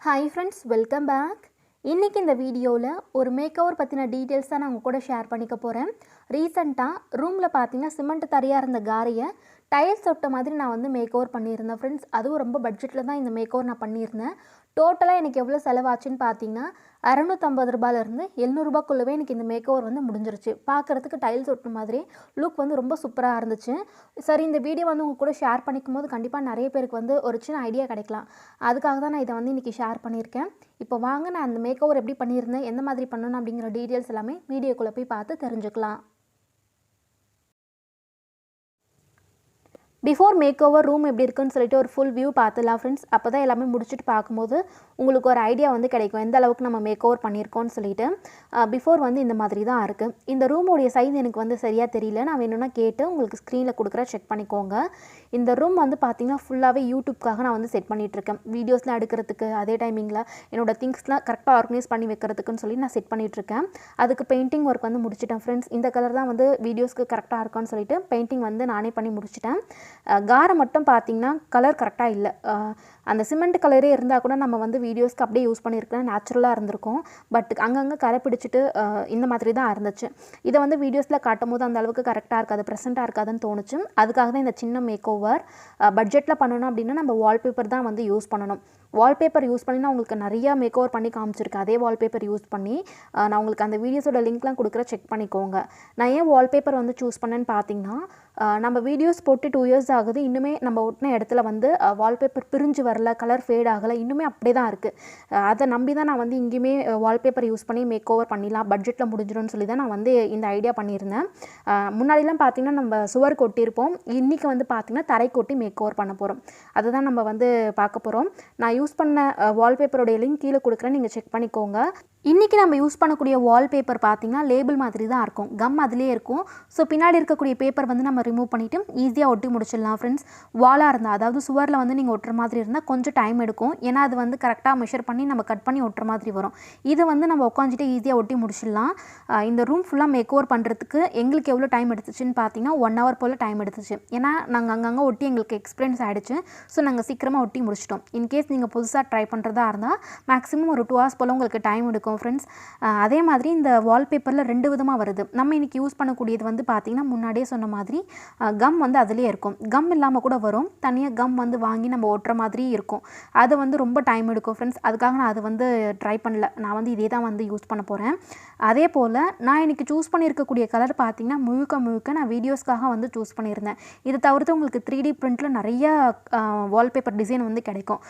Hi friends, welcome back. இன்னைக்கு இந்த வீடியோவில் ஒரு மேக்கோவர் பற்றின டீட்டெயில்ஸ் தான் நான் உங்கள் கூட ஷேர் பண்ணிக்க போகிறேன். ரீசெண்டாக ரூமில் பார்த்தீங்கன்னா சிமெண்ட் தரையாக இருந்த காரியை டைல்ஸ் ஒட்ட மாதிரி நான் வந்து மேக்கோவர் பண்ணியிருந்தேன் ஃப்ரெண்ட்ஸ். அதுவும் ரொம்ப பட்ஜெட்டில் தான் இந்த மேக்கோவர் நான் பண்ணியிருந்தேன். டோட்டலாக எனக்கு எவ்வளோ செலவாச்சுன்னு பார்த்தீங்கன்னா 650 ரூபாயிலிருந்து 700 ரூபாய்க்குள்ளவே எனக்கு இந்த மேக்கோவர் வந்து முடிஞ்சிருச்சு. பார்க்குறதுக்கு டைல்ஸ் ஒட்டு மாதிரி லுக் வந்து ரொம்ப சூப்பராக இருந்துச்சு. சரி, இந்த வீடியோ வந்து உங்கள் கூட ஷேர் பண்ணிக்கும் போது கண்டிப்பாக நிறைய பேருக்கு வந்து ஒரு சின்ன ஐடியா கிடைக்கலாம். அதுக்காக தான் நான் இதை வந்து இன்றைக்கி ஷேர் பண்ணியிருக்கேன். இப்போ வாங்க, நான் அந்த மேக்கோவர் எப்படி பண்ணியிருந்தேன், எந்த மாதிரி பண்ணணும் அப்படிங்கிற டீட்டெயில்ஸ் எல்லாமே வீடியோக்குள்ளே போய் பார்த்து தெரிஞ்சுக்கலாம். பிஃபோர் மேக்கோவர் ரூம் எப்படி இருக்குன்னு சொல்லிட்டு ஒரு ஃபுல் வியூ பார்த்துலாம் ஃப்ரெண்ட்ஸ். அப்போ தான் எல்லாமே முடிச்சுட்டு பார்க்கும்போது உங்களுக்கு ஒரு ஐடியா வந்து கிடைக்கும் எந்த அளவுக்கு நம்ம மேக்கோவர் பண்ணியிருக்கோன்னு சொல்லிட்டு. பிஃபோர் வந்து இந்த மாதிரி தான் இருக்குது. இந்த ரூமோடைய சைஸ் எனக்கு வந்து சரியாக தெரியல, நான் வேணும்னா கேட்டு உங்களுக்கு ஸ்க்ரீனில் கொடுக்குற செக் பண்ணிக்கோங்க. இந்த ரூம் வந்து பார்த்திங்கன்னா ஃபுல்லாகவே யூடியூப்காக நான் வந்து செட் பண்ணிகிட்ருக்கேன். வீடியோஸ்லாம் எடுக்கிறதுக்கு, அதே டைமிங்கில் என்னோடய திங்ஸ்லாம் கரெக்டாக ஆர்கனைஸ் பண்ணி வைக்கிறதுக்குன்னு சொல்லி நான் செட் பண்ணிகிட்ருக்கேன். அதுக்கு பெயிண்டிங் ஒர்க் வந்து முடிச்சிட்டேன் ஃப்ரெண்ட்ஸ். இந்த கலர் தான் வந்து வீடியோஸ்க்கு கரெக்டாக இருக்குன்னு சொல்லிட்டு பெயிண்டிங் வந்து நானே பண்ணி முடிச்சிட்டேன். காரை மட்டும் பார்த்திங்கன்னா கலர் கரெக்டாக இல்லை. அந்த சிமெண்ட் கலரே இருந்தால் கூட நம்ம வந்து வீடியோஸ்க்கு அப்படியே யூஸ் பண்ணியிருக்கலாம், நேச்சுரலாக இருந்திருக்கும். பட் அங்கங்கே கரை பிடிச்சிட்டு இந்த மாதிரி தான் இருந்துச்சு. இதை வந்து வீடியோஸில் காட்டும் போது அந்த அளவுக்கு கரெக்டாக இருக்காது, ப்ரெசென்ட்டாக இருக்காதுன்னு தோணுச்சு. அதுக்காக தான் இந்த சின்ன மேக்கோவர். பட்ஜெட்டில் பண்ணணும் அப்படின்னா நம்ம வால்பேப்பர் தான் வந்து யூஸ் பண்ணணும். வால்பேப்பர் யூஸ் பண்ணி நான் உங்களுக்கு நிறையா மேக்கோவர் பண்ணி காமிச்சிருக்கேன். அதே வால்பேப்பர் யூஸ் பண்ணி நான் உங்களுக்கு அந்த வீடியோஸோட லிங்க்லாம் கொடுக்குற செக் பண்ணிக்கோங்க. நான் ஏன் வால்பேப்பர் வந்து சூஸ் பண்ணேன்னு பார்த்தீங்கன்னா, நம்ம வீடியோஸ் போட்டு 2 இயர்ஸ் ஆகுது, இன்னுமே நம்ம ஒட்டின இடத்துல வந்து வால்பேப்பர் பிரிஞ்சு வரல, கலர் ஃபேட் ஆகலை, இன்னுமே அப்படியே தான் இருக்குது. அதை நம்பி தான் நான் வந்து இங்கேயுமே வால்பேப்பர் யூஸ் பண்ணி மேக்கோவர் பண்ணிடலாம், பட்ஜெட்டில் முடிஞ்சிடும்னு சொல்லி தான் நான் வந்து இந்த ஐடியா பண்ணியிருந்தேன். முன்னாடிலாம் பார்த்திங்கன்னா நம்ம சுவருக்கு ஒட்டியிருப்போம், இன்றைக்கி வந்து பார்த்திங்கன்னா தரைக்கு ஒட்டி மேக்கோவர் பண்ண போகிறோம். அதை தான் நம்ம வந்து பார்க்க போகிறோம். நான் யூஸ் பண்ண வால்பேப்பருடைய லிங்க் கீழே கொடுக்குறேன், நீங்கள் செக் பண்ணிக்கோங்க. இன்றைக்கி நம்ம யூஸ் பண்ணக்கூடிய வால்பேப்பர் பார்த்திங்கன்னா லேபிள் மாதிரி தான் இருக்கும், கம் அதிலே இருக்கும். ஸோ பின்னாடி இருக்கக்கூடிய பேப்பர் வந்து நம்ம ரிமூவ் பண்ணிவிட்டு ஈஸியாக ஒட்டி முடிச்சிடலாம் ஃப்ரெண்ட்ஸ். வாலாக இருந்தால், அதாவது சுவரில் வந்து நீங்கள் ஒட்டுற மாதிரி இருந்தால் கொஞ்சம் டைம் எடுக்கும், ஏன்னா அது வந்து கரெக்டாக மெஷர் பண்ணி நம்ம கட் பண்ணி ஒட்டுற மாதிரி வரும். இது வந்து நம்ம உட்காந்துட்டு ஈஸியாக ஒட்டி முடிச்சிடலாம். இந்த ரூம் ஃபுல்லாக மேக்கோவர் பண்ணுறதுக்கு எங்களுக்கு எவ்வளோ டைம் எடுத்துச்சுன்னு பார்த்தீங்கன்னா 1 hour போல் டைம் எடுத்துச்சு. ஏன்னா நாங்கள் அங்கங்கே ஒட்டி எங்களுக்கு எக்ஸ்பீரியன்ஸ் ஆகிடுச்சு. ஸோ நாங்கள் சீக்கிரமாக ஒட்டி முடிச்சிட்டோம். இன்கேஸ் நீங்கள் புதுசாக ட்ரை பண்ணுறதா இருந்தால் மேக்ஸிமம் ஒரு 2 hours போல் உங்களுக்கு டைம் எடுக்கும் ஃப்ரெண்ட்ஸ். அதே மாதிரி இந்த வால்பேப்பரில் 2 விதமாக வருது. நம்ம இன்றைக்கி யூஸ் பண்ணக்கூடியது வந்து பார்த்திங்கன்னா முன்னாடியே சொன்ன மாதிரி கம் வந்து அதிலே இருக்கும், கம் இல்லாமல் கூட வரும், தனியாக கம் வந்து வாங்கி நம்ம ஒட்டுற மாதிரி இருக்கும். அது வந்து ரொம்ப டைம் எடுக்கும் ஃப்ரெண்ட்ஸ். அதுக்காக நான் அது வந்து ட்ரை பண்ணல, நான் வந்து இதே தான் வந்து யூஸ் பண்ண போகிறேன். அதே போல் நான் இன்றைக்கி சூஸ் பண்ணியிருக்கக்கூடிய கலர் பார்த்திங்கன்னா முழுக்க நான் வீடியோஸ்க்காக வந்து சூஸ் பண்ணியிருந்தேன். இதை தவிர்த்து உங்களுக்கு 3D பிரிண்டில் நிறைய வால்பேப்பர் டிசைன் வந்து கிடைக்கும்.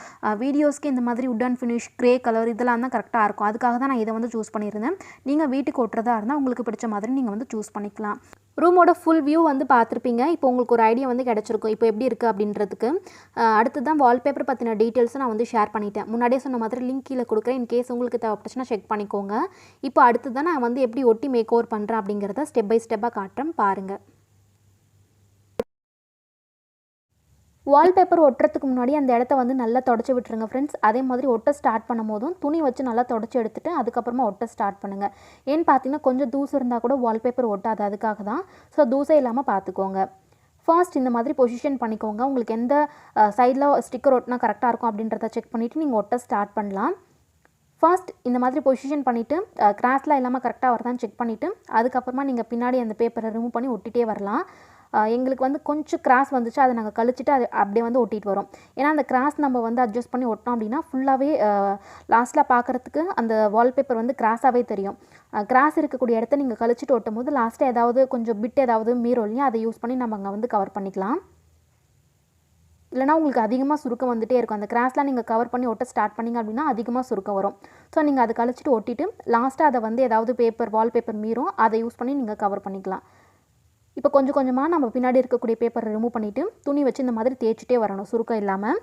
வீடியோஸ்க்கு இந்த மாதிரி உட் அண்ட் ஃபினிஷ், க்ரே கலர் இதெல்லாம் தான் கரெக்டாக இருக்கும். அதுக்காக தான் நான் இதை வந்து சூஸ் பண்ணியிருந்தேன். நீங்கள் வீட்டுக்கு ஓட்டுறதா இருந்தால் உங்களுக்கு பிடிச்ச மாதிரி நீங்கள் வந்து சூஸ் பண்ணிக்கலாம். ரூமோட ஃபுல் வியூ வந்து பார்த்துருப்பீங்க. இப்போ உங்களுக்கு ஒரு ஐடியா வந்து கிடச்சிருக்கும் இப்போ எப்படி இருக்குது அப்படின்றதுக்கு. அடுத்து தான் வால்பேப்பர் பற்றின டீட்டெயில்ஸை நான் வந்து ஷேர் பண்ணிட்டேன். முன்னாடியே சொன்ன மாதிரி லிங்க் கீழே கொடுக்குறேன், இன்கேஸ் உங்களுக்கு தேவைப்பட்டுச்சுன்னா செக் பண்ணிக்கோங்க. இப்போ அடுத்து தான் நான் வந்து எப்படி ஒட்டி மேக் ஓவர் பண்ணுறேன் அப்படிங்கிறத ஸ்டெப் பை ஸ்டெப்பாக காட்டுறேன், பாருங்கள். வால்பேப்பர் ஒட்டுறதுக்கு முன்னாடி அந்த இடத்த வந்து நல்லா தொடச்சி விட்டுருங்க ஃப்ரெண்ட்ஸ். அதே மாதிரி ஒட்ட ஸ்டார்ட் பண்ணும் போதும் துணி வச்சு நல்லா தொடச்சி எடுத்துகிட்டு அதுக்கப்புறமா ஒட்ட ஸ்டார்ட் பண்ணுங்கள். ஏன்னு பார்த்தீங்கன்னா கொஞ்சம் தூசு இருந்தால் கூட வால்பேப்பர் ஒட்டாது, அதுக்காக தான். ஸோ தூசை இல்லாமல் பார்த்துக்கோங்க. ஃபர்ஸ்ட் இந்த மாதிரி பொசிஷன் பண்ணிக்கோங்க. உங்களுக்கு எந்த சைடில் ஸ்டிக்கர் ஒட்டினா கரெக்டாக இருக்கும் அப்படின்றத செக் பண்ணிவிட்டு நீங்கள் ஒட்ட ஸ்டார்ட் பண்ணலாம். ஃபர்ஸ்ட் இந்த மாதிரி பொசிஷன் பண்ணிவிட்டு கிராஸ்லாம் இல்லாமல் கரெக்டாக வருதான்னு செக் பண்ணிவிட்டு அதுக்கப்புறமா நீங்கள் பின்னாடி அந்த பேப்பரை ரிமூவ் பண்ணி ஒட்டிகிட்டே வரலாம். எங்களுக்கு வந்து கொஞ்சம் கிராஸ் வந்துச்சு, அதை நாங்கள் கழிச்சிட்டு அது அப்படியே வந்து ஒட்டிகிட்டு வரோம். ஏன்னா அந்த கிராஸ் நம்ம வந்து அட்ஜஸ்ட் பண்ணி ஒட்டோம் அப்படின்னா ஃபுல்லாகவே லாஸ்ட்டில் பார்க்குறதுக்கு அந்த வால்பேப்பர் வந்து கிராஸாகவே தெரியும். கிராஸ் இருக்கக்கூடிய இடத்த நீங்கள் கழிச்சிட்டு ஒட்டும் போது லாஸ்ட்டாக ஏதாவது கொஞ்சம் பிட் ஏதாவது மீறும் இல்லையா, அதை யூஸ் பண்ணி நம்ம அங்கே வந்து கவர் பண்ணிக்கலாம். இல்லைனா உங்களுக்கு அதிகமாக சுருக்கம் வந்துகிட்டே இருக்கும். அந்த கிராஸ்லாம் நீங்கள் கவர் பண்ணி ஒட்ட ஸ்டார்ட் பண்ணிங்க அப்படின்னா அதிகமாக சுருக்கம் வரும். ஸோ நீங்கள் அதை கழிச்சிட்டு ஒட்டிட்டு லாஸ்ட்டாக அதை வந்து ஏதாவது பேப்பர் வால்பேப்பர் மீறும், அதை யூஸ் பண்ணி நீங்கள் கவர் பண்ணிக்கலாம். இப்போ கொஞ்சம் கொஞ்சமாக நம்ம பின்னாடி இருக்கக்கூடிய பேப்பரை ரிமூவ் பண்ணிவிட்டு துணி வச்சு இந்த மாதிரி தேய்ச்சிட்டே வரணும், சுருக்கம் இல்லாமல்.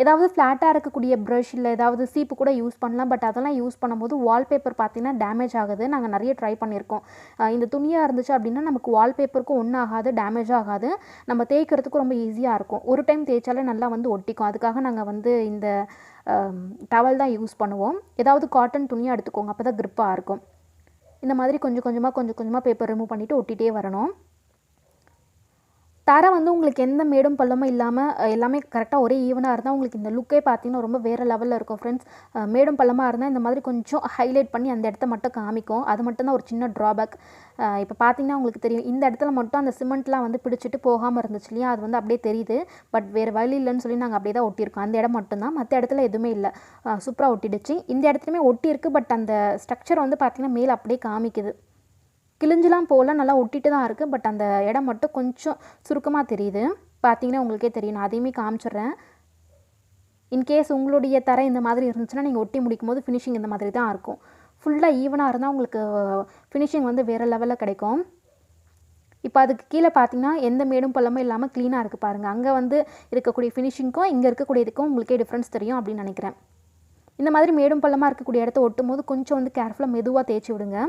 ஏதாவது ஃப்ளாட்டாக இருக்கக்கூடிய ப்ரஷ் இல்லை ஏதாவது சீப்பு கூட யூஸ் பண்ணலாம். பட் அதெல்லாம் யூஸ் பண்ணும்போது வால்பேப்பர் பார்த்திங்கன்னா டேமேஜ் ஆகுது. நாங்கள் நிறைய ட்ரை பண்ணியிருக்கோம். இந்த துணியாக இருந்துச்சு அப்படின்னா நமக்கு வால்பேப்பருக்கும் ஒன்றும் ஆகாது, டேமேஜ் ஆகாது, நம்ம தேய்க்கிறதுக்கும் ரொம்ப ஈஸியாக இருக்கும். ஒரு டைம் தேய்ச்சாலே நல்லா வந்து ஒட்டிக்கும். அதுக்காக நாங்கள் வந்து இந்த டவல் தான் யூஸ் பண்ணுவோம். ஏதாவது காட்டன் துணியாக எடுத்துக்கோங்க, அப்போ தான் க்ரிப்பாக இருக்கும். இந்த மாதிரி கொஞ்சம் கொஞ்சமாக பேப்பர் ரிமூவ் பண்ணிவிட்டு ஒட்டிகிட்டே வரணும். தரை வந்து உங்களுக்கு எந்த மேடும் பள்ளமும் இல்லாமல் எல்லாமே கரெக்டாக ஒரே ஈவனாக இருந்தால் உங்களுக்கு இந்த லுக்கே பார்த்தீங்கன்னா ரொம்ப வேறு லெவலில் இருக்கும் ஃப்ரெண்ட்ஸ். மேடும் பள்ளமாக இருந்தால் இந்த மாதிரி கொஞ்சம் ஹைலைட் பண்ணி அந்த இடத்த மட்டும் காமிக்கும். அது மட்டும்தான் ஒரு சின்ன ட்ராபேக். இப்போ பார்த்தீங்கன்னா உங்களுக்கு தெரியும், இந்த இடத்துல மட்டும் அந்த சிமெண்ட்லாம் வந்து பிடிச்சிட்டு போகாமல் இருந்துச்சு இல்லையா, அது வந்து அப்படியே தெரியுது. பட் வேறு வழி இல்லைன்னு சொல்லி நாங்கள் அப்படியே தான் ஒட்டியிருக்கோம். அந்த இடம் மட்டும்தான், மற்ற இடத்துல எதுவுமே இல்லை. சூப்பராக ஒட்டிடுச்சு. இந்த இடத்துலையுமே ஒட்டியிருக்கு. பட் அந்த ஸ்ட்ரக்சர் வந்து பார்த்திங்கன்னா மேலே அப்படியே காமிக்குது. கிழிஞ்செலாம் போல், நல்லா ஒட்டிட்டு தான் இருக்குது. பட் அந்த இடம் மட்டும் கொஞ்சம் சுருக்கமாக தெரியுது. பார்த்தீங்கன்னா உங்களுக்கே தெரியும். நான் அதையுமே காமிச்சிட்றேன். இன்கேஸ் உங்களுடைய தரை இந்த மாதிரி இருந்துச்சுன்னா நீங்கள் ஒட்டி முடிக்கும் போது ஃபினிஷிங் இந்த மாதிரி தான் இருக்கும். ஃபுல்லாக ஈவனாக இருந்தால் உங்களுக்கு ஃபினிஷிங் வந்து வேறு லெவலில் கிடைக்கும். இப்போ அதுக்கு கீழே பார்த்தீங்கன்னா எந்த மேடும் பள்ளமும் இல்லாமல் க்ளீனாக இருக்குது பாருங்கள். அங்கே வந்து இருக்கக்கூடிய ஃபினிஷிங்க்கும் இங்கே இருக்கக்கூடியதுக்கும் உங்களுக்கே டிஃப்ரென்ஸ் தெரியும் அப்படின்னு நினைக்கிறேன். இந்த மாதிரி மேடும் பள்ளமாக இருக்கக்கூடிய இடத்த ஒட்டும் போது கொஞ்சம் வந்து கேர்ஃபுல்லாக மெதுவாக தேய்ச்சி விடுங்க.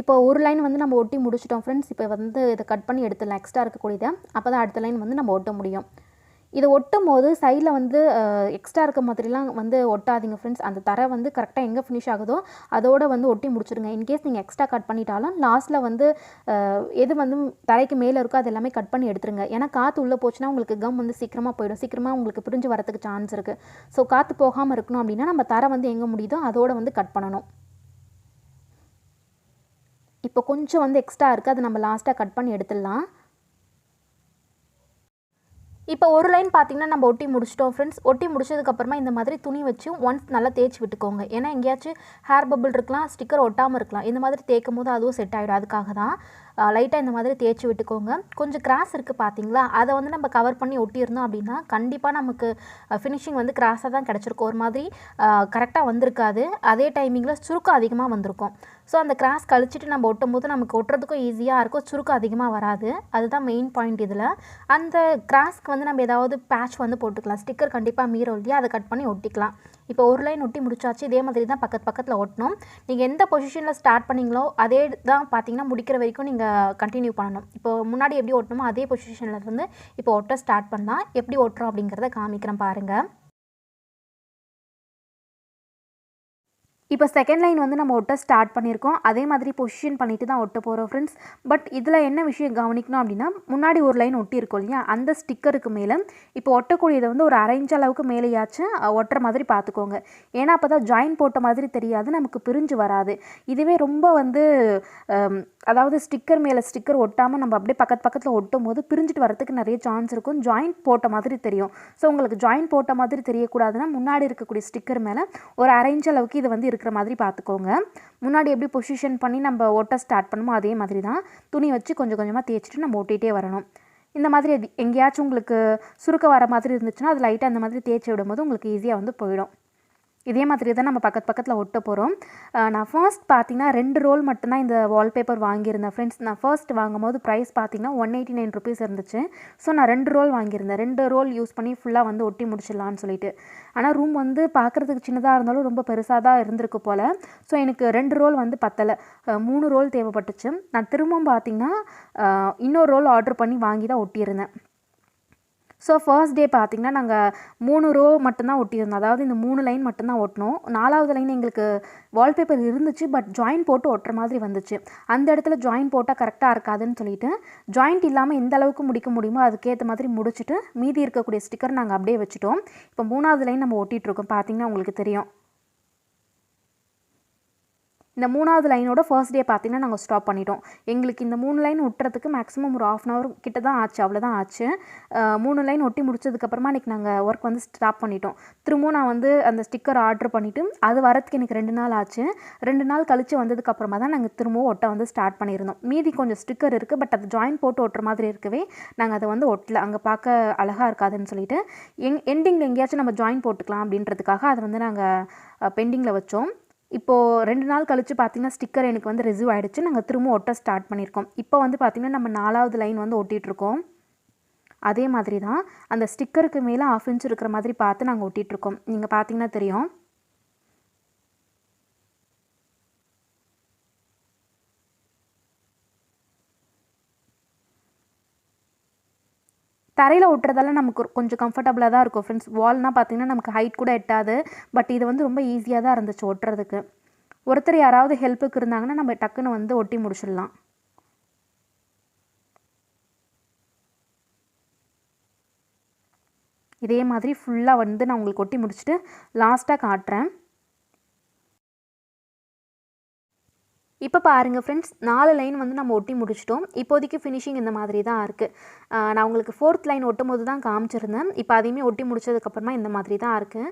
இப்போ ஒரு லைன் வந்து நம்ம ஒட்டி முடிச்சிட்டோம் ஃப்ரெண்ட்ஸ். இப்போ வந்து இதை கட் பண்ணி எடுத்துடலாம் எக்ஸ்ட்ரா இருக்கக்கூடியதை. அப்போ தான் அடுத்த லைன் வந்து நம்ம ஒட்ட முடியும். இதை ஒட்டும் போது சைடில் வந்து எக்ஸ்ட்ரா இருக்க மாதிரிலாம் வந்து ஒட்டாதீங்க ஃப்ரெண்ட்ஸ். அந்த தரை வந்து கரெக்டாக எங்கே ஃபினிஷ் ஆகுதோ அதோடு வந்து ஒட்டி முடிச்சுடுங்க. இன்கேஸ் நீங்கள் எக்ஸ்ட்ரா கட் பண்ணிட்டாலும் லாஸ்ட்டில் வந்து எது வந்து தரைக்கு மேலே இருக்கோ அது எல்லாமே கட் பண்ணி எடுத்துருங்க. ஏன்னா காற்று உள்ளே போச்சுன்னா உங்களுக்கு கம் வந்து சீக்கிரமாக போயிடும். சீக்கிரமாக உங்களுக்கு பிரிஞ்சு வரதுக்கு சான்ஸ் இருக்குது. ஸோ காற்று போகாமல் இருக்கணும் அப்படின்னா நம்ம தரை வந்து எங்கே முடியுதோ அதோடு வந்து கட் பண்ணணும். இப்போ கொஞ்சம் வந்து எக்ஸ்ட்ரா இருக்குது, அது நம்ம லாஸ்ட்டாக கட் பண்ணி எடுத்துடலாம். இப்போ ஒரு லைன் பார்த்தீங்கன்னா நம்ம ஒட்டி முடிச்சிட்டோம் ஃப்ரெண்ட்ஸ். ஒட்டி முடிச்சதுக்கப்புறமா இந்த மாதிரி துணி வச்சு ஒன்ஸ் நல்லா தேய்ச்சி விட்டுக்கோங்க. ஏன்னா எங்கேயாச்சும் ஹேர் பபிள் இருக்கலாம், ஸ்டிக்கர் ஒட்டாமல் இருக்கலாம். இந்த மாதிரி தேய்க்கும் போது அதுவும் செட் ஆகிடும். அதுக்காக தான் லைட்டாக இந்த மாதிரி தேய்ச்சி விட்டுக்கோங்க. கொஞ்சம் கிராஸ் இருக்குது பார்த்தீங்களா, அதை வந்து நம்ம கவர் பண்ணி ஒட்டியிருந்தோம் அப்படின்னா கண்டிப்பாக நமக்கு ஃபினிஷிங் வந்து கிராஸாக தான் கிடச்சிருக்கும். ஒரு மாதிரி கரெக்டாக வந்திருக்காது. அதே டைமிங்கில் சுருக்கம் அதிகமாக வந்திருக்கும். ஸோ அந்த கிராஸ் கழிச்சிட்டு நம்ம ஒட்டும் போது நமக்கு ஒட்டுறதுக்கும் ஈஸியாக இருக்கும், சுருக்கம் அதிகமாக வராது. அதுதான் மெயின் பாயிண்ட் இதில். அந்த கிராஸ்க்கு வந்து நம்ம ஏதாவது பேட்ச் வந்து போட்டுக்கலாம். ஸ்டிக்கர் கண்டிப்பாக மீறும் இல்லையா, அதை கட் பண்ணி ஒட்டிக்கலாம். இப்போ ஒரு லைன் ஒட்டி முடிச்சாச்சு. இதே மாதிரி தான் பக்கத்தில் ஒட்டணும். நீங்கள் எந்த பொசிஷனில் ஸ்டார்ட் பண்ணிங்களோ அதே தான் பார்த்தீங்கன்னா முடிக்கிற வரைக்கும் நீங்கள் கண்டினியூ பண்ணணும். இப்போ முன்னாடி எப்படி ஒட்டணுமோ அதே பொசிஷனில் இருந்து இப்போ ஒட்ட ஸ்டார்ட் பண்ணலாம். எப்படி ஒட்டுறோம் அப்படிங்கிறத காமிக்கிறேன் பாருங்கள். இப்போ செகண்ட் லைன் வந்து நம்ம ஒட்ட ஸ்டார்ட் பண்ணியிருக்கோம். அதே மாதிரி பொசிஷன் பண்ணிட்டு தான் ஒட்ட போகிறோம் ஃப்ரெண்ட்ஸ். பட் இதில் என்ன விஷயம் கவனிக்கணும் அப்படின்னா, முன்னாடி ஒரு லைன் ஒட்டியிருக்கோம் இல்லையா, அந்த ஸ்டிக்கருக்கு மேலே இப்போ ஒட்டக்கூடியதை வந்து ஒரு 1/2 இன்ச் அளவுக்கு மேலேயாச்சும் ஒட்டுற மாதிரி பார்த்துக்கோங்க. ஏன்னா அப்போ தான் ஜாயின் போட்ட மாதிரி தெரியாது, நமக்கு பிரிஞ்சு வராது. இதுவே ரொம்ப வந்து அதாவது ஸ்டிக்கர் மேலே ஸ்டிக்கர் ஒட்டாமல் நம்ம அப்படியே பக்கத்தில் ஒட்டும் போது பிரிஞ்சுட்டு வரதுக்கு நிறைய சான்ஸ் இருக்கும். ஜாயிண்ட் போட்ட மாதிரி தெரியும். ஸோ உங்களுக்கு ஜாயிண்ட் போட்ட மாதிரி தெரியக்கூடாதுன்னா முன்னாடி இருக்கக்கூடிய ஸ்டிக்கர் மேலே ஒரு 1/2 இன்ச் அளவுக்கு இது வந்து இருக்கிற மாதிரி பார்த்துக்கோங்க. முன்னாடி எப்படி பொசிஷன் பண்ணி நம்ம ஒட்ட ஸ்டார்ட் பண்ணுமோ அதே மாதிரி தான் துணி வச்சு கொஞ்சம் கொஞ்சமாக தேய்ச்சிட்டு நம்ம ஒட்டிகிட்டே வரணும். இந்த மாதிரி எங்கேயாச்சும் உங்களுக்கு சுருக்க வர மாதிரி இருந்துச்சுன்னா அது லைட்டாக அந்த மாதிரி தேய்ச்சி விடும்போது உங்களுக்கு ஈஸியாக வந்து போயிடும். இதே மாதிரி தான் நம்ம பக்கத்தில் ஒட்ட போகிறோம். நான் ஃபர்ஸ்ட் பார்த்தீங்கன்னா 2 ரோல் மட்டும்தான் இந்த வால்பேப்பர் வாங்கியிருந்தேன் ஃப்ரெண்ட்ஸ். நான் ஃபர்ஸ்ட் வாங்கும்போது ப்ரைஸ் பார்த்தீங்கன்னா 189 ருபீஸ் இருந்துச்சு. ஸோ நான் 2 ரோல் வாங்கியிருந்தேன். 2 ரோல் யூஸ் பண்ணி ஃபுல்லாக வந்து ஒட்டி முடிச்சிடலான்னு சொல்லிட்டு. ஆனால் ரூம் வந்து பார்க்குறதுக்கு சின்னதாக இருந்தாலும் ரொம்ப பெருசாக தான் இருந்திருக்கு போல். ஸோ எனக்கு 2 ரோல் வந்து பத்தலை, 3 ரோல் தேவைப்பட்டுச்சு. நான் திரும்பவும் பார்த்தீங்கன்னா இன்னொரு ரோல் ஆர்டர் பண்ணி வாங்கி தான் ஒட்டியிருந்தேன். ஸோ ஃபர்ஸ்ட் டே பார்த்திங்கன்னா நாங்கள் 3 ரோ மட்டும்தான் ஒட்டியிருந்தோம். அதாவது இந்த 3 லைன் மட்டும்தான் ஒட்டினோம். 4வது லைன் எங்களுக்கு வால்பேப்பர் இருந்துச்சு, பட் ஜாயின் போட்டு ஒட்டுற மாதிரி வந்துச்சு. அந்த இடத்துல ஜாயின் போட்டால் கரெக்டாக இருக்காதுன்னு சொல்லிட்டு ஜாயிண்ட் இல்லாமல் எந்த அளவுக்கு முடிக்க முடியுமோ அதுக்கேற்ற மாதிரி முடிச்சுட்டு மீதி இருக்கக்கூடிய ஸ்டிக்கர் நாங்கள் அப்படியே வச்சுட்டோம். இப்போ 3வது லைன் நம்ம ஒட்டிகிட்ருக்கோம். பார்த்திங்கன்னா உங்களுக்கு தெரியும். இந்த 3வது லைனோட ஃபர்ஸ்ட் டே பார்த்திங்கன்னா நாங்கள் ஸ்டாப் பண்ணிட்டோம். எங்களுக்கு இந்த 3 லைன் ஒட்டுறதுக்கு மேக்ஸிமம் ஒரு 1/2 hour கிட்ட தான் ஆச்சு, அவ்வளோதான் ஆச்சு. 3 லைன் ஒட்டி முடிச்சதுக்கப்புறமா இன்றைக்கி நாங்கள் ஒர்க் வந்து ஸ்டாப் பண்ணிட்டோம். திரும்பவும் நான் வந்து அந்த ஸ்டிக்கர் ஆர்டர் பண்ணிவிட்டு அது வரத்துக்கு எனக்கு 2 நாள் ஆச்சு. 2 நாள் கழித்து வந்ததுக்கப்புறமா தான் நாங்கள் திரும்பவும் ஒட்ட வந்து ஸ்டார்ட் பண்ணியிருந்தோம். மீதி கொஞ்சம் ஸ்டிக்கர் இருக்குது, பட் அது ஜாயின் போட்டு ஒட்டுற மாதிரி இருக்கவே நாங்கள் அதை வந்து ஒட்டல. அங்கே பார்க்க அழகாக இருக்காதுன்னு சொல்லிட்டு எண்டிங்கில் எங்கேயாச்சும் நம்ம ஜாயின் போட்டுக்கலாம் அப்படின்றதுக்காக அதை வந்து நாங்கள் பெண்டிங்கில் வச்சோம். இப்போது 2 நாள் கழித்து பார்த்திங்கன்னா ஸ்டிக்கர் எனக்கு வந்து ரிசீவ் ஆகிடுச்சு. நாங்கள் திரும்ப ஒட்ட ஸ்டார்ட் பண்ணியிருக்கோம். இப்போ வந்து பார்த்திங்கன்னா நம்ம 4வது லைன் வந்து ஒட்டிகிட்ருக்கோம். அதே மாதிரி தான் அந்த ஸ்டிக்கருக்கு மேலே 1/2 inch இருக்கிற மாதிரி பார்த்து நாங்கள் ஒட்டிகிட்ருக்கோம். நீங்கள் பார்த்திங்கன்னா தெரியும். தரையில் ஒட்டுறதால நமக்கு கொஞ்சம் கம்ஃபர்டபுளாக தான் இருக்கும் ஃப்ரெண்ட்ஸ். வால்னால் பார்த்திங்கன்னா நமக்கு ஹைட் கூட எட்டாது. பட் இது வந்து ரொம்ப ஈஸியாக தான் இருந்துச்சு ஒட்டுறதுக்கு. ஒருத்தர் யாராவது ஹெல்ப்புக்கு இருந்தாங்கன்னா நம்ம டக்குன்னு வந்து ஒட்டி முடிச்சிடலாம். இதே மாதிரி ஃபுல்லாக வந்து நான் உங்களுக்கு ஒட்டி முடிச்சுட்டு லாஸ்ட்டாக காட்டுறேன். இப்போ பாருங்கள் ஃப்ரெண்ட்ஸ், 4 லைன் வந்து நம்ம ஒட்டி முடிச்சிட்டோம். இப்போதைக்கு ஃபினிஷிங் இந்த மாதிரி தான் இருக்குது. நான் உங்களுக்கு 4th லைன் ஒட்டும் போது தான் காமிச்சிருந்தேன். இப்போ அதையுமே ஒட்டி முடிச்சதுக்கப்புறமா இந்த மாதிரி தான் இருக்குது.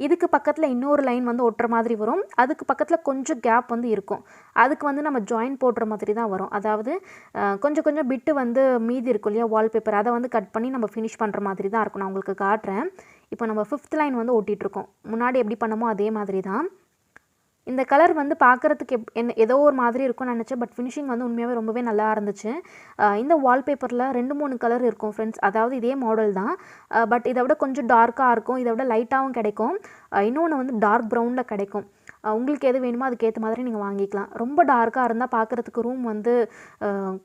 இதுக்கு பக்கத்தில் இன்னொரு லைன் வந்து ஒட்டுற மாதிரி வரும். அதுக்கு பக்கத்தில் கொஞ்சம் கேப் வந்து இருக்கும். அதுக்கு வந்து நம்ம ஜாயின் போடுற மாதிரி தான் வரும். அதாவது கொஞ்சம் கொஞ்சம் பிட்டு வந்து மீதி இருக்கும் இல்லையா, வால்பேப்பர், அதை வந்து கட் பண்ணி நம்ம ஃபினிஷ் பண்ணுற மாதிரி தான் இருக்கும். நான் உங்களுக்கு காட்டுறேன். இப்போ நம்ம 5th லைன் வந்து ஒட்டிகிட்ருக்கோம். முன்னாடி எப்படி பண்ணமோ அதே மாதிரி தான். இந்த கலர் வந்து பார்க்குறதுக்கு ஏதோ ஒரு மாதிரி இருக்கும்னு நினச்சேன். பட் ஃபினிஷிங் வந்து உண்மையாகவே ரொம்பவே நல்லா இருந்துச்சு. இந்த வால்பேப்பரில் 2-3 கலர் இருக்கும் ஃப்ரெண்ட்ஸ். அதாவது இதே மாடல் தான். பட் இதை விட கொஞ்சம் டார்க்காக இருக்கும், இதை விட லைட்டாகவும் கிடைக்கும். இன்னொன்று வந்து டார்க் ப்ரௌனில் கிடைக்கும். உங்களுக்கு எது வேணுமோ அதுக்கேற்ற மாதிரி நீங்கள் வாங்கிக்கலாம். ரொம்ப டார்க்காக இருந்தால் பார்க்குறதுக்கு ரூம் வந்து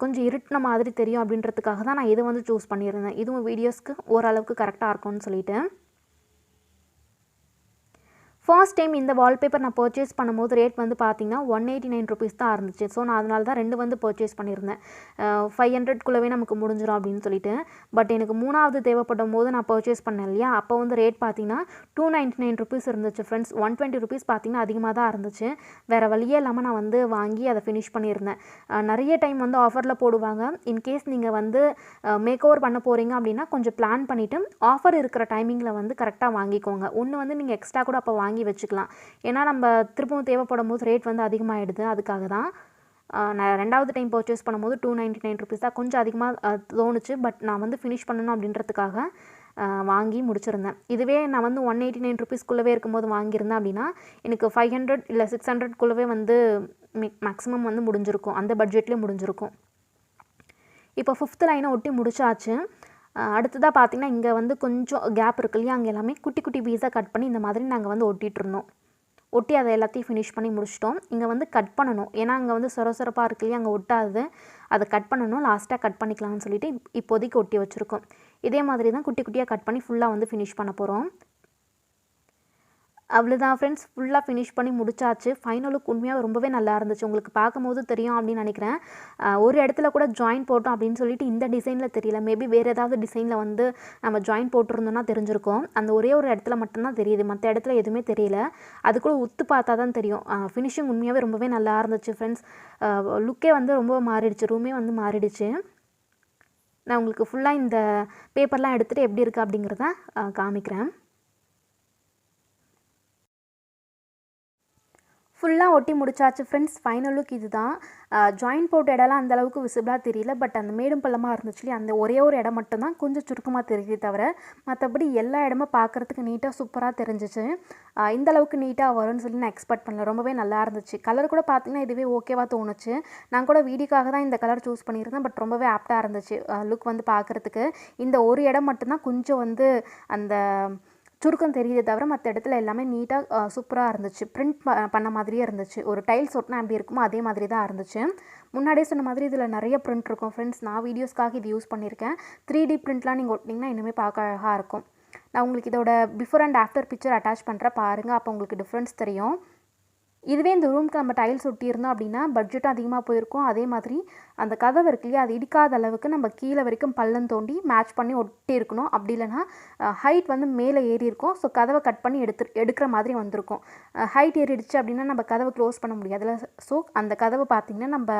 கொஞ்சம் இருட்டின மாதிரி தெரியும். அப்படின்றதுக்காக தான் நான் இதை வந்து சூஸ் பண்ணியிருந்தேன். இதுவும் வீடியோஸ்க்கு ஓரளவுக்கு கரெக்டாக இருக்கும்னு சொல்லிட்டு. ஃபர்ஸ்ட் டைம் இந்த வால்பேப்பர் நான் பர்ச்சேஸ் பண்ணும்போது ரேட் வந்து பார்த்தீங்கன்னா 189 ருபீஸ் தான் இருந்துச்சு. ஸோ நான் அதனால தான் 2 வந்து பர்ச்சேஸ் பண்ணியிருந்தேன். 500க்குள்ளவே நமக்கு முடிஞ்சிடும் அப்படின்னு சொல்லிட்டு. பட் எனக்கு 3வது தேவைப்படும் போது நான் பர்ச்சேஸ் பண்ணேன் இல்லையா, அப்போ வந்து ரேட் பார்த்தீங்கன்னா 299 ருபீஸ் இருந்துச்சு ஃப்ரெண்ட்ஸ். 120 ருபீஸ் பார்த்தீங்கன்னா அதிகமாக தான் இருந்துச்சு. வேறு வழியே இல்லாமல் நான் வந்து வாங்கி அதை ஃபினிஷ் பண்ணியிருந்தேன். நிறைய டைம் வந்து ஆஃபரில் போடுவாங்க. இன்கேஸ் நீங்கள் வந்து மேக் ஓவர் பண்ண போகிறீங்க அப்படின்னா கொஞ்சம் பிளான் பண்ணிவிட்டு ஆஃபர் இருக்கிற டைமிங்கில் வந்து கரெக்டாக வாங்கிக்கோங்க. ஒன்று வந்து நீங்கள் எக்ஸ்ட்ரா கூட அப்போ வாங்கி வச்சுக்கலாம். ஏன்னா நம்ம திரும்பவும் தேவைப்படும் போது ரேட் வந்து அதிகமாகிடுது. அதுக்காக தான் நான் 2வது டைம் பர்ச்சேஸ் பண்ணும்போது 299 ருபீஸ் தான் கொஞ்சம் அதிகமாக தோணுச்சு. பட் நான் வந்து ஃபினிஷ் பண்ணணும் அப்படின்றதுக்காக வாங்கி முடிச்சிருந்தேன். இதுவே நான் வந்து 189 ருபீஸ்க்குள்ளவே இருக்கும்போது வாங்கியிருந்தேன் அப்படின்னா எனக்கு 500 இல்லை 600க்குள்ளவே வந்து மேக்ஸிமம் வந்து முடிஞ்சிருக்கும். அந்த பட்ஜெட்லேயே முடிஞ்சிருக்கும். இப்போ 5th லைனை ஒட்டி முடிச்சாச்சு. அடுத்ததாக பார்த்திங்கன்னா இங்கே வந்து கொஞ்சம் கேப் இருக்கு இல்லையா, அங்கே எல்லாமே குட்டி குட்டி பீஸாக கட் பண்ணி இந்த மாதிரி நாங்கள் வந்து ஒட்டிகிட்ருந்தோம். ஒட்டி அதை எல்லாத்தையும் ஃபினிஷ் பண்ணி முடிச்சிட்டோம். இங்கே வந்து கட் பண்ணணும். ஏன்னா அங்கே வந்து சொரசொரப்பாக இருக்கு இல்லையா, அங்கே ஒட்டாது. அதை கட் பண்ணணும். லாஸ்ட்டாக கட் பண்ணிக்கலாம்னு சொல்லிட்டு இப்போதைக்கு ஒட்டி வச்சுருக்கோம். இதே மாதிரி தான் குட்டி குட்டியாக கட் பண்ணி ஃபுல்லாக வந்து ஃபினிஷ் பண்ண போகிறோம். அவ்வளோதான் ஃப்ரெண்ட்ஸ், ஃபுல்லாக ஃபினிஷ் பண்ணி முடிச்சாச்சு. ஃபைனல் லுக் உண்மையாக ரொம்பவே நல்லா இருந்துச்சு. உங்களுக்கு பார்க்கும்போது தெரியும் அப்படின்னு நினைக்கிறேன். ஒரு இடத்துல கூட ஜாயின் போட்டோம் அப்படின்னு சொல்லிட்டு இந்த டிசைனில் தெரியல. மேபி வேறு ஏதாவது டிசைனில் வந்து நம்ம ஜாயின் போட்டிருந்தோன்னா தெரிஞ்சிருக்கும். அந்த ஒரே ஒரு இடத்துல மட்டும்தான் தெரியுது, மற்ற இடத்துல எதுவுமே தெரியல. அது கூட உத்து பார்த்தா தான் தெரியும். ஃபினிஷிங் உண்மையாகவே ரொம்பவே நல்லா இருந்துச்சு ஃப்ரெண்ட்ஸ். லுக்கே வந்து ரொம்ப மாறிடுச்சு, ரூமே வந்து மாறிடுச்சு. நான் உங்களுக்கு ஃபுல்லாக இந்த பேப்பர்லாம் எடுத்துகிட்டு எப்படி இருக்குது அப்படிங்கிறத காமிக்கிறேன். ஃபுல்லாக ஒட்டி முடிச்சாச்சு ஃப்ரெண்ட்ஸ். ஃபைனல் லுக் இது தான். ஜாயின் போட்ட இடம்லாம் அந்தளவுக்கு விசிபிளாக தெரியல. பட் அந்த மேடும் பள்ளமாக இருந்துச்சு, அந்த ஒரே ஒரு இடம் மட்டும்தான் கொஞ்சம் சுருக்கமாக தெரியுது தவிர மற்றபடி எல்லா இடமும் பார்க்குறதுக்கு நீட்டாக சூப்பராக தெரிஞ்சிச்சு. இந்தளவுக்கு நீட்டாக வரும்னு சொல்லி நான் எக்ஸ்பெக்ட் பண்ணல. ரொம்பவே நல்லா இருந்துச்சு. கலர் கூட பார்த்திங்கன்னா இதுவே ஓகேவாக தோணுச்சு. நான் கூட வீடியோக்காக தான் இந்த கலர் சூஸ் பண்ணியிருந்தேன். பட் ரொம்பவே ஆப்டாக இருந்துச்சு லுக் வந்து பார்க்குறதுக்கு. இந்த ஒரு இடம் மட்டும்தான் கொஞ்சம் வந்து அந்த சுருக்கம் தெரியுதே தவிர மற்ற இடத்துல எல்லாமே நீட்டாக சூப்பராக இருந்துச்சு. பிரிண்ட் பண்ண மாதிரியே இருந்துச்சு. ஒரு டைல்ஸ் ஒட்டினா எப்படி இருக்குமோ அதே மாதிரி தான் இருந்துச்சு. முன்னாடியே சொன்ன மாதிரி இதில் நிறைய பிரிண்ட் இருக்கும் ஃப்ரெண்ட்ஸ். நான் வீடியோஸ்க்காக இது யூஸ் பண்ணியிருக்கேன். 3D பிரிண்ட்லாம் நீங்கள் ஒட்டினீங்கன்னா இன்னுமே பார்க்க அழகாக இருக்கும். நான் உங்களுக்கு இதோட before and after picture attach பண்ணுறேன் பாருங்கள். அப்போ உங்களுக்கு டிஃப்ரென்ஸ் தெரியும். இதுவே இந்த ரூமுக்கு நம்ம டைல்ஸ் ஒட்டியிருந்தோம் அப்படின்னா பட்ஜெட்டும் அதிகமாக போயிருக்கும். அதே மாதிரி அந்த கதவு இருக்கு இல்லையா, அது இடிக்காத அளவுக்கு நம்ம கீழே வரைக்கும் பள்ளம் தோண்டி மேட்ச் பண்ணி ஒட்டி இருக்கணும். அப்படி இல்லைனா ஹைட் வந்து மேலே ஏறி இருக்கும். ஸோ கதவை கட் பண்ணி எடுக்கிற மாதிரி வந்திருக்கும். ஹைட் ஏறிடுச்சு அப்படின்னா நம்ம கதவை க்ளோஸ் பண்ண முடியாதுல்ல. ஸோ அந்த கதவை பார்த்திங்கன்னா நம்ம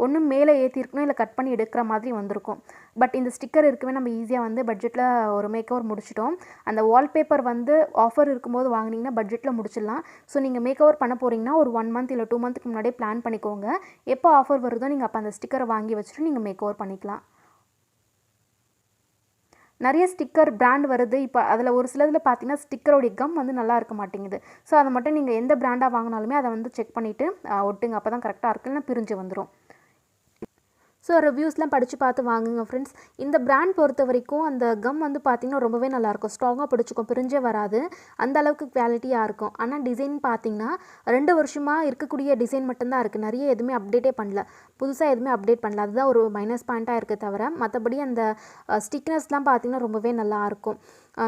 ஒன்றும் மேலே ஏற்றிருக்கணும், இல்லை கட் பண்ணி எடுக்கிற மாதிரி வந்திருக்கும். பட் இந்த ஸ்டிக்கர் இருக்கவே நம்ம ஈஸியாக வந்து பட்ஜெட்டில் ஒரு மேக் ஓவர் முடிச்சிட்டோம். அந்த வால்பேப்பர் வந்து ஆஃபர் இருக்கும்போது வாங்கினீங்கன்னா பட்ஜெட்டில் முடிச்சிடலாம். ஸோ நீங்கள் மேக் ஓவர் பண்ண போகிறீங்கன்னா ஒரு 1 மந்த் இல்லை 2 மந்த்துக்கு முன்னாடியே பிளான் பண்ணிக்கோங்க. எப்போ ஆஃபர் வருதோ நீங்கள் அப்போ அந்த ஸ்டிக்கரை வாங்கி வச்சுட்டு நீங்கள் மேக் ஓவர் பண்ணிக்கலாம். நிறைய ஸ்டிக்கர் பிராண்ட் வருது. இப்போ அதில் ஒரு சிலதில் பார்த்தீங்கன்னா ஸ்டிக்கரோடைய கம் வந்து நல்லா இருக்க மாட்டேங்குது. ஸோ அதை மட்டும் நீங்கள் எந்த பிராண்டாக வாங்கினாலுமே அதை வந்து செக் பண்ணிவிட்டு ஒட்டுங்க. அப்போ தான் கரெக்டாக இருக்குன்னு பிரிஞ்சு வந்துடும். ஸோ ரிவ்யூஸ்லாம் படித்து பார்த்து வாங்குங்க ஃப்ரெண்ட்ஸ். இந்த பிராண்ட் பொறுத்த வரைக்கும் அந்த கம் வந்து பார்த்திங்கன்னா ரொம்பவே நல்லாயிருக்கும். ஸ்ட்ராங்காக பிடிச்சிக்கும், பிரிஞ்சே வராது. அந்த அளவுக்கு குவாலிட்டியாக இருக்கும். ஆனால் டிசைன் பார்த்திங்கன்னா 2 வருஷமாக இருக்கக்கூடிய டிசைன் மட்டும்தான் இருக்குது. நிறைய எதுவுமே அப்டேட்டே பண்ணல, புதுசாக எதுவுமே அப்டேட் பண்ணல. அதுதான் ஒரு மைனஸ் பாயிண்ட்டாக இருக்குது தவிர மற்றபடி அந்த ஸ்டிக்னஸ்லாம் பார்த்திங்கன்னா ரொம்பவே நல்லாயிருக்கும்.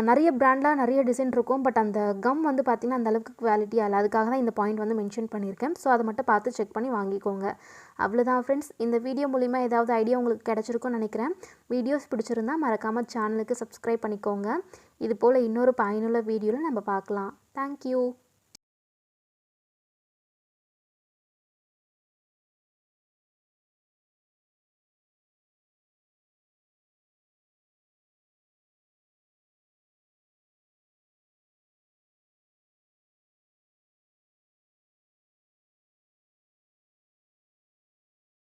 நிறைய பிராண்டில் நிறைய டிசைன் இருக்கும். பட் அந்த கம் வந்து பார்த்திங்கன்னா அந்தளவுக்கு குவாலிட்டியாக இல்லை. அதுக்காக தான் இந்த பாயிண்ட் வந்து மென்ஷன் பண்ணியிருக்கேன். ஸோ அதை மட்டும் பார்த்து செக் பண்ணி வாங்கிக்கோங்க. அவ்வளோதான் ஃப்ரெண்ட்ஸ். இந்த வீடியோ மூலிமா ஏதாவது ஐடியா உங்களுக்கு கிடச்சிருக்கும்னு நினைக்கிறேன். வீடியோஸ் பிடிச்சிருந்தா மறக்காமல் சேனலுக்கு சப்ஸ்கிரைப் பண்ணிக்கோங்க. இது போல் இன்னொரு பயனுள்ள வீடியோவில் நம்ம பார்க்கலாம். தேங்க்யூ.